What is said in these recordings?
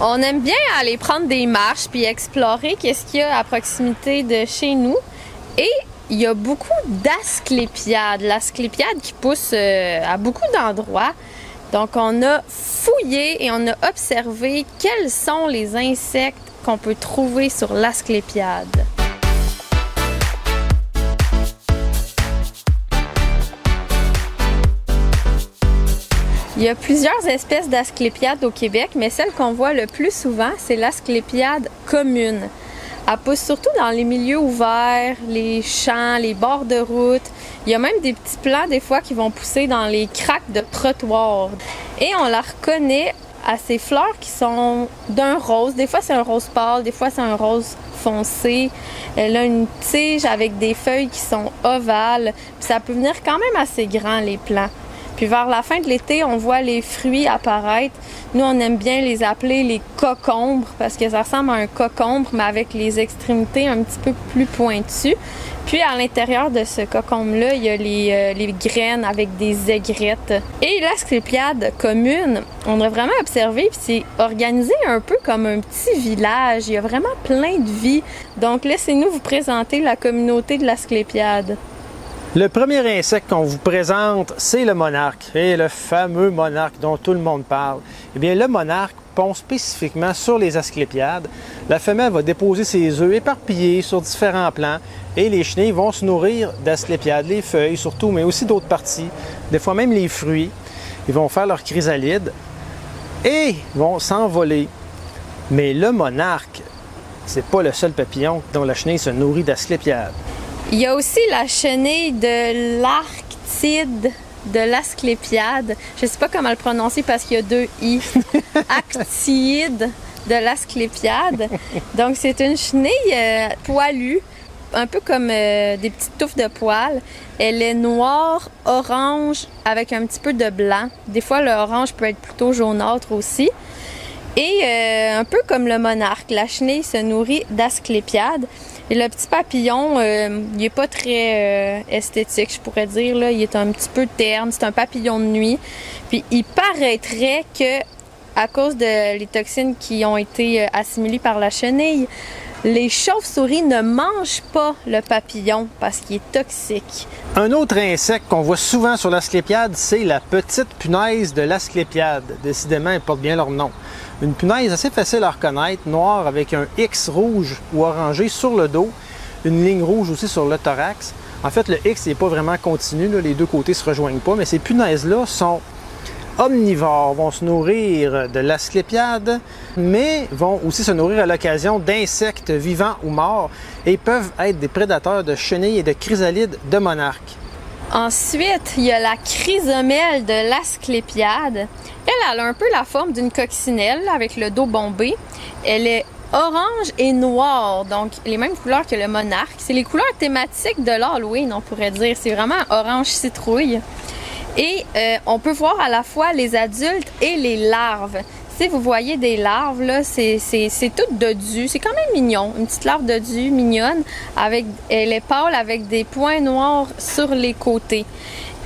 On aime bien aller prendre des marches puis explorer qu'est-ce qu'il y a à proximité de chez nous. Et il y a beaucoup d'asclépiades. L'asclépiade qui pousse à beaucoup d'endroits. Donc, on a fouillé et on a observé quels sont les insectes qu'on peut trouver sur l'asclépiade. Il y a plusieurs espèces d'asclépiades au Québec, mais celle qu'on voit le plus souvent, c'est l'asclépiade commune. Elle pousse surtout dans les milieux ouverts, les champs, les bords de route. Il y a même des petits plants des fois qui vont pousser dans les craques de trottoirs. Et on la reconnaît à ses fleurs qui sont d'un rose. Des fois c'est un rose pâle, des fois c'est un rose foncé. Elle a une tige avec des feuilles qui sont ovales. Puis ça peut venir quand même assez grand les plants. Puis vers la fin de l'été, on voit les fruits apparaître. Nous, on aime bien les appeler les cocombres parce que ça ressemble à un cocombre, mais avec les extrémités un petit peu plus pointues. Puis à l'intérieur de ce cocombre-là, il y a les graines avec des aigrettes. Et l'asclépiade commune, on a vraiment observé, puis c'est organisé un peu comme un petit village. Il y a vraiment plein de vie. Donc laissez-nous vous présenter la communauté de l'asclépiade. Le premier insecte qu'on vous présente, c'est le monarque, et le fameux monarque dont tout le monde parle. Eh bien, le monarque pond spécifiquement sur les asclépiades. La femelle va déposer ses œufs éparpillés sur différents plants, et les chenilles vont se nourrir d'asclépiades, les feuilles surtout, mais aussi d'autres parties, des fois même les fruits. Ils vont faire leur chrysalide et vont s'envoler. Mais le monarque, c'est pas le seul papillon dont la chenille se nourrit d'asclépiades. Il y a aussi la chenille de l'arctide de l'asclépiade. Je ne sais pas comment le prononcer parce qu'il y a deux i. Actide de l'asclépiade. Donc, c'est une chenille poilue, un peu comme des petites touffes de poils. Elle est noire, orange, avec un petit peu de blanc. Des fois, l'orange peut être plutôt jaunâtre aussi. Et un peu comme le monarque, la chenille se nourrit d'asclépiades. Et le petit papillon, il n'est pas très esthétique, je pourrais dire. Là. Il est un petit peu terne, c'est un papillon de nuit. Puis il paraîtrait que, à cause de les toxines qui ont été assimilées par la chenille, les chauves-souris ne mangent pas le papillon parce qu'il est toxique. Un autre insecte qu'on voit souvent sur l'asclépiade, c'est la petite punaise de l'asclépiade. Décidément, ils portent bien leur nom. Une punaise assez facile à reconnaître, noire avec un X rouge ou orangé sur le dos, une ligne rouge aussi sur le thorax. En fait, le X n'est pas vraiment continu, là, les deux côtés ne se rejoignent pas, mais ces punaises-là sont omnivores, vont se nourrir de l'asclépiade, mais vont aussi se nourrir à l'occasion d'insectes vivants ou morts et peuvent être des prédateurs de chenilles et de chrysalides de monarques. Ensuite, il y a la chrysomèle de l'asclépiade. Elle a un peu la forme d'une coccinelle avec le dos bombé. Elle est orange et noire, donc les mêmes couleurs que le monarque. C'est les couleurs thématiques de l'Halloween, on pourrait dire. C'est vraiment orange citrouille. Et on peut voir à la fois les adultes et les larves. Si vous voyez des larves, là, c'est tout dodu. C'est quand même mignon. Une petite larve dodu mignonne. Elle est pâle avec des points noirs sur les côtés.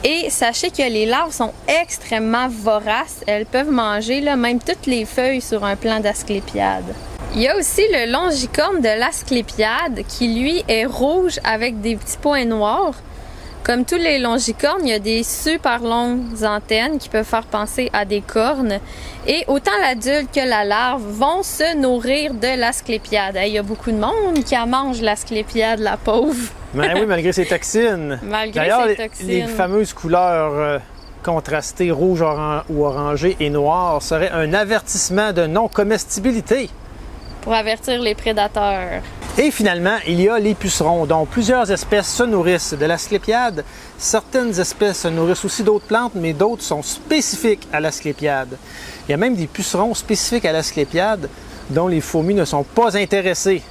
Et sachez que les larves sont extrêmement voraces. Elles peuvent manger là, même toutes les feuilles sur un plant d'asclépiade. Il y a aussi le longicorne de l'asclépiade qui, lui, est rouge avec des petits points noirs. Comme tous les longicornes, il y a des super longues antennes qui peuvent faire penser à des cornes. Et autant l'adulte que la larve vont se nourrir de l'asclépiade. Il y a beaucoup de monde qui mange l'asclépiade, la pauvre. Mais oui, malgré ses toxines. D'ailleurs, les fameuses couleurs contrastées rouge ou orangé et noir seraient un avertissement de non-comestibilité. Pour avertir les prédateurs. Et finalement, il y a les pucerons, dont plusieurs espèces se nourrissent de l'asclépiade. Certaines espèces se nourrissent aussi d'autres plantes, mais d'autres sont spécifiques à l'asclépiade. Il y a même des pucerons spécifiques à l'asclépiade dont les fourmis ne sont pas intéressées.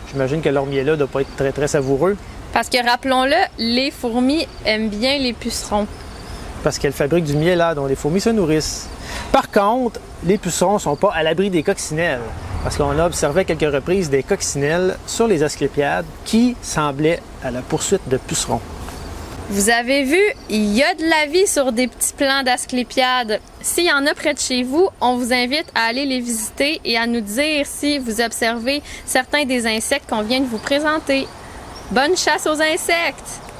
J'imagine que leur miel-là ne doit pas être très, très savoureux. Parce que, rappelons-le, les fourmis aiment bien les pucerons. Parce qu'elles fabriquent du miel là dont les fourmis se nourrissent. Par contre, les pucerons ne sont pas à l'abri des coccinelles. Parce qu'on a observé à quelques reprises des coccinelles sur les asclépiades qui semblaient à la poursuite de pucerons. Vous avez vu, il y a de la vie sur des petits plants d'asclépiades. S'il y en a près de chez vous, on vous invite à aller les visiter et à nous dire si vous observez certains des insectes qu'on vient de vous présenter. Bonne chasse aux insectes!